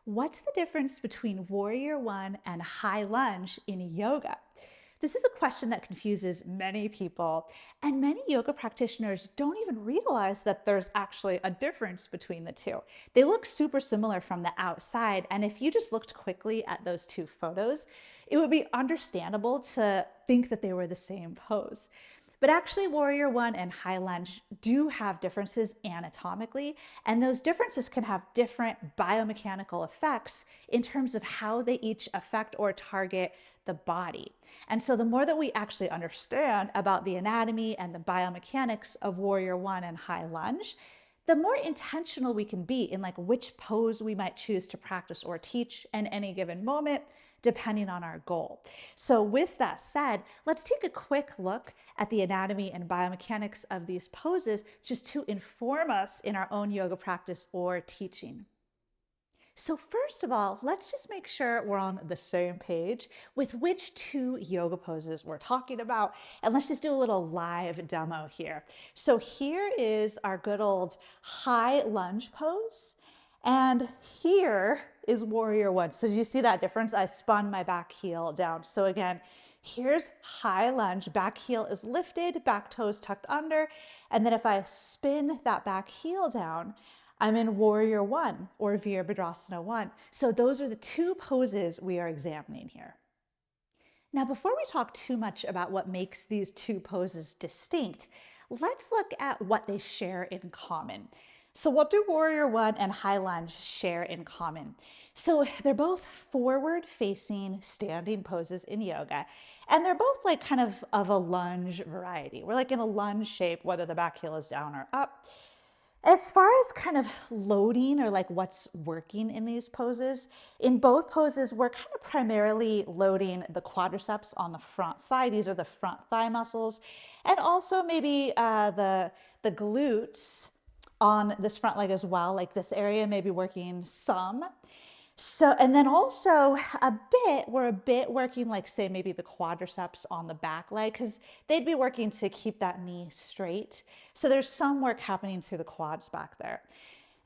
What's the difference between warrior one and high lunge in yoga? This is a question that confuses many people, and many yoga practitioners don't even realize that there's actually a difference between the two. They look super similar from the outside, and if you just looked quickly at those two photos, it would be understandable to think that they were the same pose. But actually, Warrior One and High Lunge do have differences anatomically, and those differences can have different biomechanical effects in terms of how they each affect or target the body. And so the more that we actually understand about the anatomy and the biomechanics of Warrior One and High Lunge, the more intentional we can be in like which pose we might choose to practice or teach in any given moment, depending on our goal. So with that said, let's take a quick look at the anatomy and biomechanics of these poses just to inform us in our own yoga practice or teaching. So first of all, let's just make sure we're on the same page with which two yoga poses we're talking about. And let's just do a little live demo here. So here is our good old high lunge pose. And here is warrior one. So do you see that difference? I spun my back heel down. So again, here's high lunge, back heel is lifted, back toes tucked under. And then if I spin that back heel down, I'm in warrior one or Virabhadrasana one. So those are the two poses we are examining here. Now, before we talk too much about what makes these two poses distinct, let's look at what they share in common. So what do warrior one and high lunge share in common? So they're both forward facing standing poses in yoga. And they're both like kind of a lunge variety. We're like in a lunge shape, whether the back heel is down or up. As far as kind of loading or like what's working in these poses, in both poses, we're kind of primarily loading the quadriceps on the front thigh. These are the front thigh muscles. And also maybe the glutes on this front leg as well, like this area may be working some. So, and then also we're a bit working like say maybe the quadriceps on the back leg because they'd be working to keep that knee straight. So there's some work happening through the quads back there.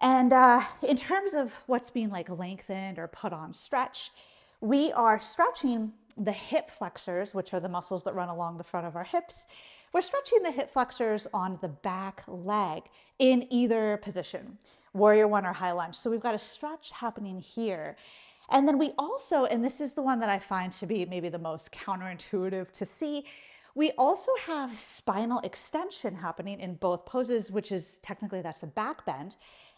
And in terms of what's being like lengthened or put on stretch, we are stretching the hip flexors, which are the muscles that run along the front of our hips. We're stretching the hip flexors on the back leg in either position, warrior one or high lunge. So we've got a stretch happening here. And then we also, and this is the one that I find to be maybe the most counterintuitive to see, we also have spinal extension happening in both poses, which is technically that's a back bend.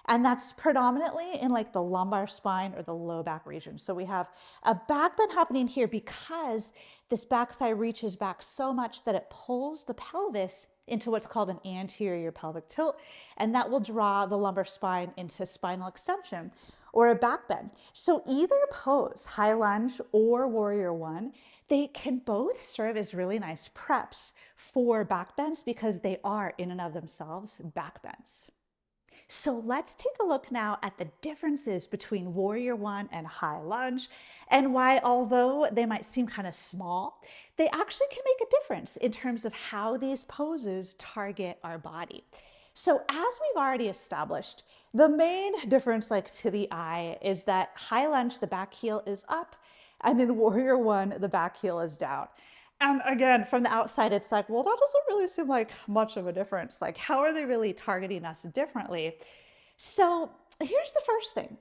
And that's predominantly in like the lumbar spine or the low back region. So we have a back bend happening here because this back thigh reaches back so much that it pulls the pelvis into what's called an anterior pelvic tilt. And that will draw the lumbar spine into spinal extension or a back bend. So either pose, high lunge or warrior one, they can both serve as really nice preps for back bends because they are in and of themselves back bends. So let's take a look now at the differences between warrior one and high lunge and why, although they might seem kind of small, they actually can make a difference in terms of how these poses target our body. So as we've already established, the main difference like to the eye is that high lunge, the back heel is up, and in warrior one, the back heel is down. And again, from the outside, it's like, well, that doesn't really seem like much of a difference. Like, how are they really targeting us differently? So here's the first thing.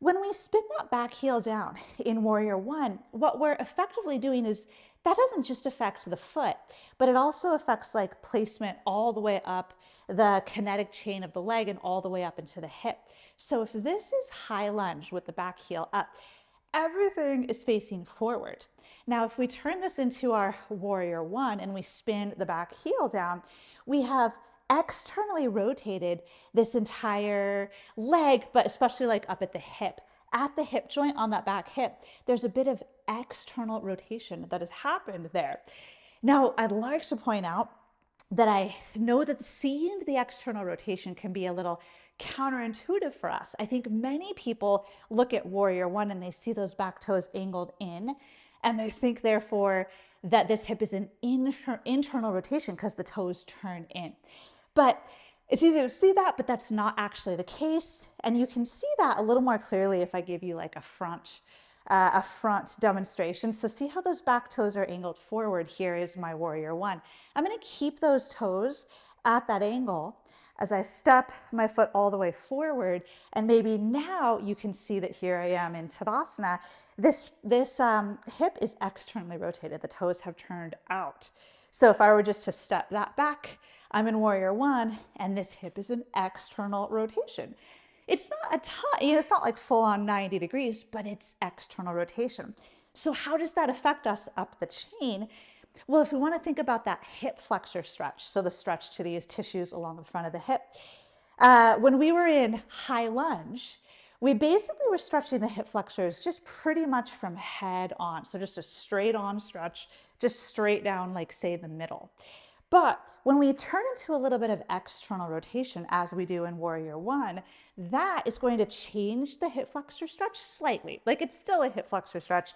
When we spin that back heel down in warrior one, what we're effectively doing is that doesn't just affect the foot, but it also affects like placement all the way up the kinetic chain of the leg and all the way up into the hip. So if this is high lunge with the back heel up, everything is facing forward. Now, if we turn this into our warrior one and we spin the back heel down, we have externally rotated this entire leg, but especially like up at the hip. At the hip joint on that back hip, there's a bit of external rotation that has happened there. Now, I'd like to point out that I know that seeing the external rotation can be a little counterintuitive for us. I think many people look at warrior one and they see those back toes angled in, and they think therefore that this hip is an internal rotation because the toes turn in. But It's easy to see that, but that's not actually the case. And you can see that a little more clearly if I give you like a front demonstration. So see how those back toes are angled forward. Here is my warrior one. I'm going to keep those toes at that angle as I step my foot all the way forward. And maybe now you can see that here I am in Tadasana. This hip is externally rotated. The toes have turned out. So if I were just to step that back, I'm in warrior one, and this hip is an external rotation. It's not a ton, it's not like full on 90 degrees, but it's external rotation. So how does that affect us up the chain? Well, if we want to think about that hip flexor stretch, so the stretch to these tissues along the front of the hip, when we were in high lunge, we basically were stretching the hip flexors just pretty much from head on. So just a straight on stretch, just straight down, like say the middle. But when we turn into a little bit of external rotation, as we do in warrior one, that is going to change the hip flexor stretch slightly. Like it's still a hip flexor stretch,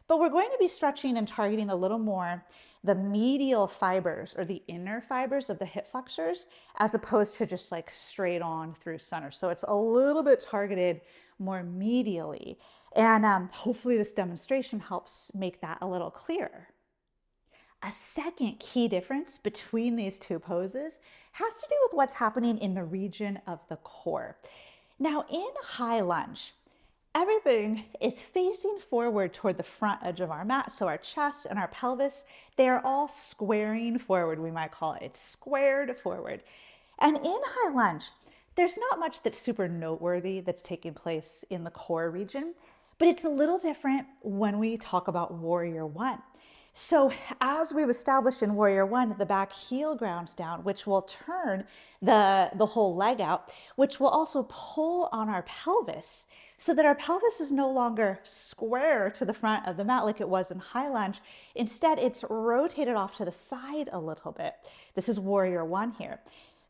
but we're going to be stretching and targeting a little more the medial fibers or the inner fibers of the hip flexors, as opposed to just like straight on through center. So it's a little bit targeted more medially. And hopefully this demonstration helps make that a little clearer. A second key difference between these two poses has to do with what's happening in the region of the core. Now in high lunge, everything is facing forward toward the front edge of our mat. So our chest and our pelvis, they are all squaring forward, we might call it. It's squared forward. And in high lunge, there's not much that's super noteworthy that's taking place in the core region, but it's a little different when we talk about warrior one. So as we've established in warrior one, the back heel grounds down, which will turn the whole leg out, which will also pull on our pelvis so that our pelvis is no longer square to the front of the mat like it was in high lunge. Instead, it's rotated off to the side a little bit. This is warrior one here.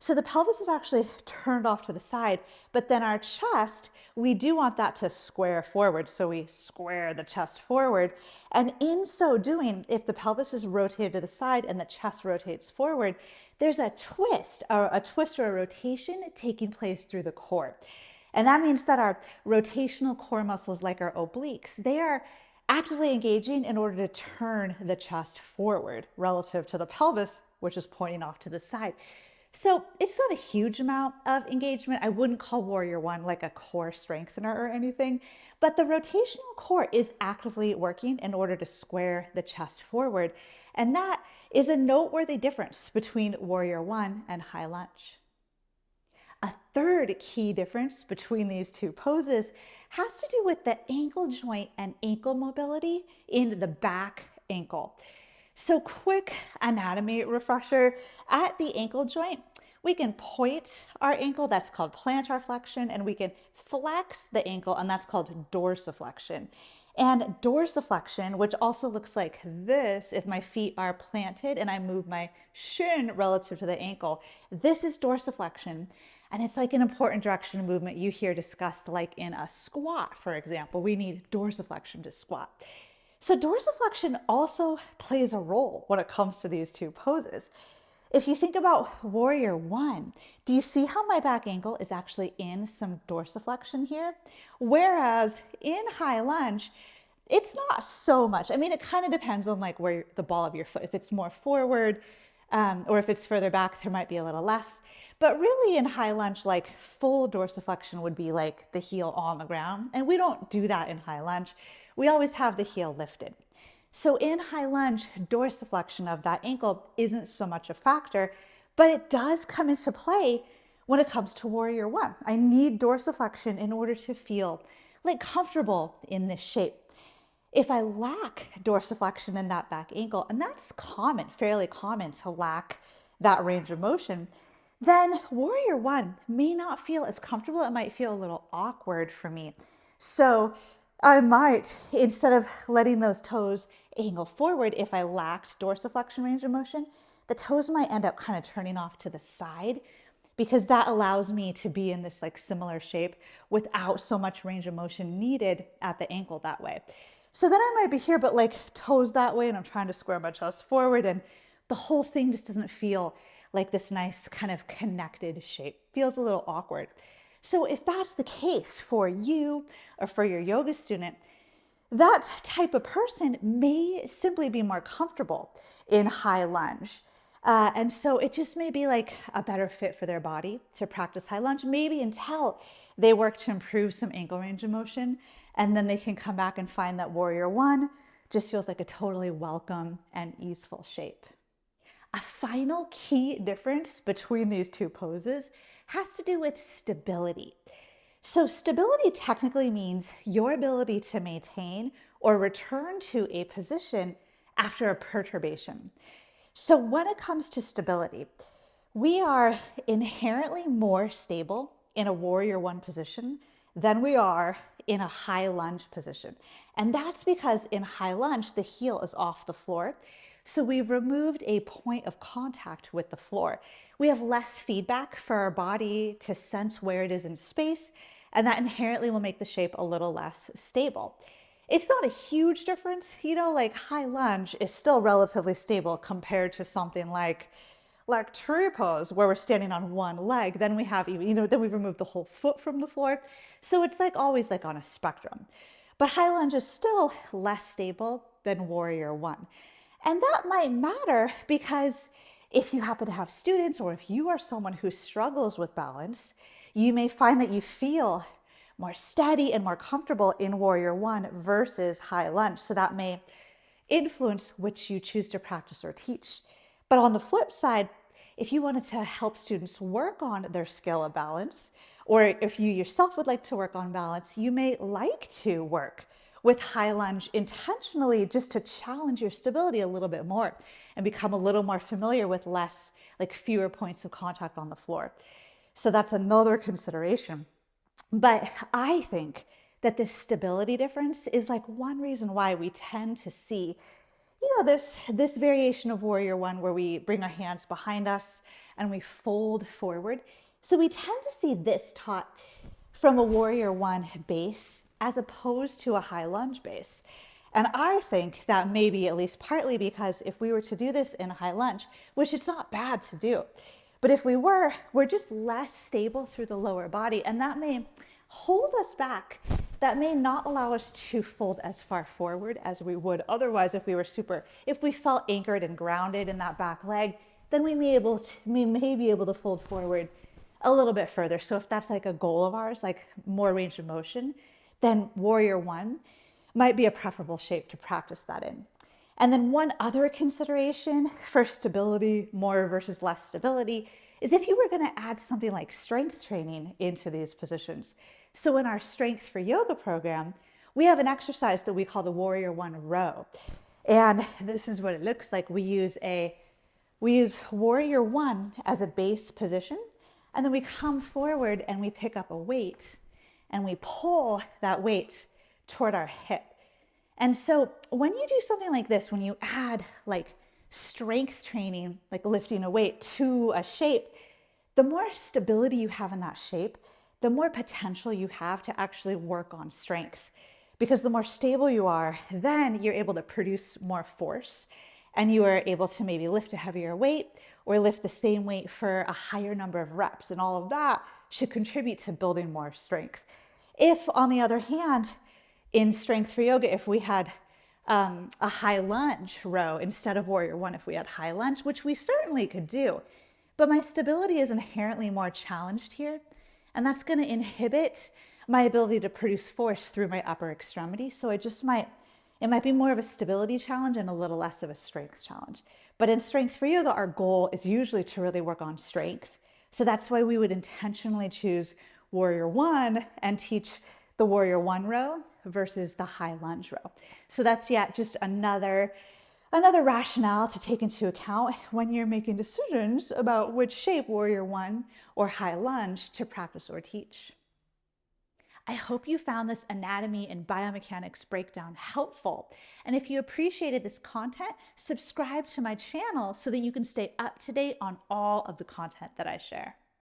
So the pelvis is actually turned off to the side, but then our chest, we do want that to square forward. So we square the chest forward. And in so doing, if the pelvis is rotated to the side and the chest rotates forward, there's a twist or a rotation taking place through the core. And that means that our rotational core muscles, like our obliques, they are actively engaging in order to turn the chest forward relative to the pelvis, which is pointing off to the side. So it's not a huge amount of engagement. I wouldn't call warrior one like a core strengthener or anything, but the rotational core is actively working in order to square the chest forward. And that is a noteworthy difference between warrior one and high lunge. A third key difference between these two poses has to do with the ankle joint and ankle mobility in the back ankle. So quick anatomy refresher, at the ankle joint, we can point our ankle, that's called plantar flexion, and we can flex the ankle, and that's called dorsiflexion. And dorsiflexion, which also looks like this if my feet are planted and I move my shin relative to the ankle, this is dorsiflexion. And it's like an important direction of movement you hear discussed like in a squat, for example. We need dorsiflexion to squat. So dorsiflexion also plays a role when it comes to these two poses. If you think about warrior one, do you see how my back ankle is actually in some dorsiflexion here? Whereas in high lunge, it's not so much. I mean, it kind of depends on like where the ball of your foot, if it's more forward, or if it's further back, there might be a little less. But really in high lunge, like full dorsiflexion would be like the heel on the ground. And we don't do that in high lunge. We always have the heel lifted. So in high lunge, dorsiflexion of that ankle isn't so much a factor, but it does come into play when it comes to warrior one. I need dorsiflexion in order to feel like comfortable in this shape. If I lack dorsiflexion in that back ankle, and that's common, fairly common to lack that range of motion, then warrior one may not feel as comfortable. It might feel a little awkward for me. So I might, instead of letting those toes angle forward, if I lacked dorsiflexion range of motion, the toes might end up kind of turning off to the side, because that allows me to be in this like similar shape without so much range of motion needed at the ankle that way. So then I might be here, but like toes that way, and I'm trying to square my chest forward, and the whole thing just doesn't feel like this nice kind of connected shape. Feels a little awkward. So if that's the case for you or for your yoga student, that type of person may simply be more comfortable in high lunge. And so it just may be like a better fit for their body to practice high lunge, maybe until they work to improve some ankle range of motion. And then they can come back and find that warrior one just feels like a totally welcome and easeful shape. A final key difference between these two poses has to do with stability. So stability technically means your ability to maintain or return to a position after a perturbation. So when it comes to stability, we are inherently more stable in a warrior one position than we are in a high lunge position. And that's because in high lunge, the heel is off the floor. So we've removed a point of contact with the floor. We have less feedback for our body to sense where it is in space, and that inherently will make the shape a little less stable. It's not a huge difference, like high lunge is still relatively stable compared to something like tree pose where we're standing on one leg. Then we have then we've removed the whole foot from the floor. So it's like always like on a spectrum. But high lunge is still less stable than warrior one. And that might matter because if you happen to have students or if you are someone who struggles with balance, you may find that you feel more steady and more comfortable in warrior one versus high lunge. So that may influence which you choose to practice or teach. But on the flip side, if you wanted to help students work on their skill of balance, or if you yourself would like to work on balance, you may like to work with high lunge intentionally just to challenge your stability a little bit more and become a little more familiar with fewer points of contact on the floor. So that's another consideration. But I think that this stability difference is like one reason why we tend to see this variation of warrior one where we bring our hands behind us and we fold forward. So we tend to see this taught from a warrior one base as opposed to a high lunge base. And I think that may be at least partly because if we were to do this in a high lunge, which it's not bad to do, but if we're just less stable through the lower body, and that may hold us back. That may not allow us to fold as far forward as we would otherwise if we felt anchored and grounded in that back leg, then we may be able to fold forward a little bit further. So if that's like a goal of ours, like more range of motion, then warrior one might be a preferable shape to practice that in. And then one other consideration for stability, more versus less stability, is if you were going to add something like strength training into these positions. So in our Strength for Yoga program, we have an exercise that we call the Warrior One row. And this is what it looks like. We use Warrior One as a base position, and then we come forward and we pick up a weight and we pull that weight toward our hip. And so when you do something like this, when you add like strength training, like lifting a weight to a shape, the more stability you have in that shape, the more potential you have to actually work on strength. Because the more stable you are, then you're able to produce more force and you are able to maybe lift a heavier weight or lift the same weight for a higher number of reps. And all of that should contribute to building more strength. If, on the other hand, in Strength for Yoga, if we had a high lunge row instead of Warrior One, if we had high lunge, which we certainly could do, but my stability is inherently more challenged here, and that's going to inhibit my ability to produce force through my upper extremity. So it might be more of a stability challenge and a little less of a strength challenge. But in Strength for Yoga, our goal is usually to really work on strength. So that's why we would intentionally choose Warrior One and teach the Warrior One row versus the high lunge row. So that's yet just another rationale to take into account when you're making decisions about which shape, Warrior One or high lunge, to practice or teach. I hope you found this anatomy and biomechanics breakdown helpful. And if you appreciated this content, subscribe to my channel so that you can stay up to date on all of the content that I share.